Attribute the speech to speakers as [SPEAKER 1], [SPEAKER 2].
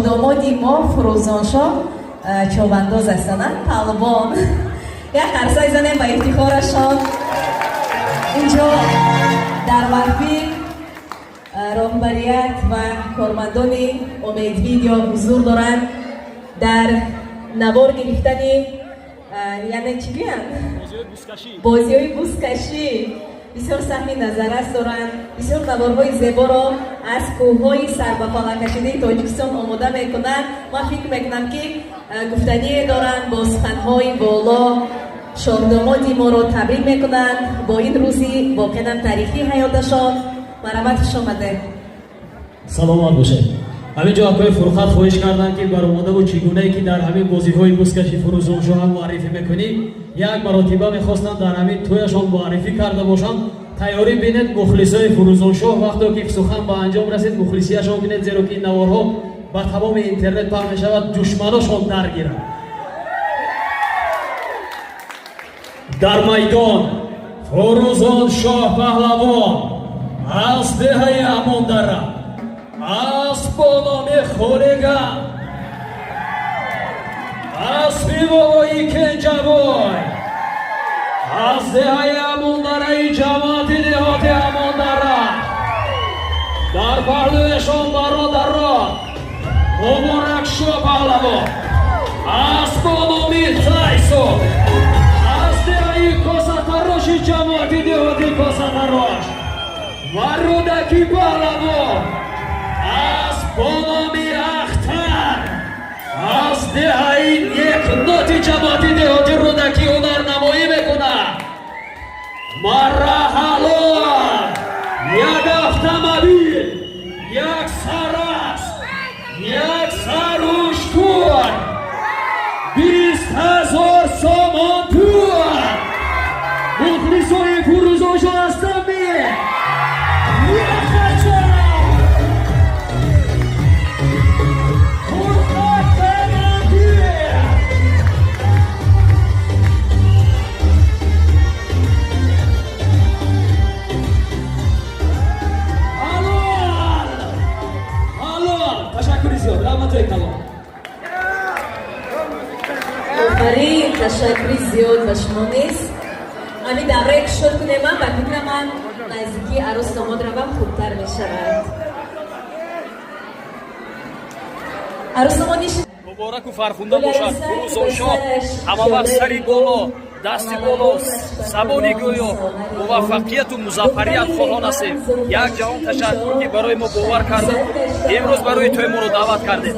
[SPEAKER 1] شاهدامادی ما فروزانشاه چوبنداز هستند پهلوان یک عرصه زنیم با افتخارشان اینجا در محفل راهبریت و کارمندان امید ویدیو حضور دارند در نوار گرفتنی یعنی چی بیان؟ بازی های بوسکشی بسیار سهمی نظرست دارند بسیار نوارهای زیبا را از کوههای سر به بالا کشیده تاجیکستان آماده میکنند من فکر میکنم که گفتنی دارند با سخنهای بالا شاهدامادی ما را تبریک میکنند با این روزی واقعا تاریخی حیاتشان مرحمتش آمده
[SPEAKER 2] سلامت باشید. همینجا آقای فرخت خواهش کردن که برآمده و چگونه که در همین بازی‌های بوسکشی فروزانشاه هم معرفی میکنیم یک مرتبه میخواستن در همین تویشان معرفی کرده باشند. تیاری بینید مخلصای فروزانشاه وقتی که سخن به انجام رسید مخلصیشان بینید زیرا که این نوارها به تمام اینترنت پخش میشود دشمناشان درگیرند. در میدان فروزانشاه پهلوان از دهه اماندره از بانام خورگا از بیوایی کنجبای از دهه اماندره جماعت دهات اماندره در پهلویشان برادران مبارک شو پهلوان از بانامی تایسون از دهه کاساتراش جماعت دهات کاساتراش و رودکی پهلوان از بانامی اختر از دهه یک نوتی جماعتی دهاتی رودکی هنر نمایی میکنه مرحلان یک автомобیل یک سرس یک سروشتور 20,000 سامان تور مخلصای فروزانشاه هستم
[SPEAKER 1] آفرین تشکری زیاد و شما نیست همین دوره کشور کنیم من و فکر من نزدیکی عروس داماد روم خوبتر می شود عروس داماد نیشید
[SPEAKER 3] مبارک و فرخنده باشد فروزانشاه همه وقت سری بالا دستی بالا زبانی گویا موفقیت و مظفریت خواهان هستیم یک جهان تشکر که برای ما باور کرده امروز برای توی ما رو دعوت کرده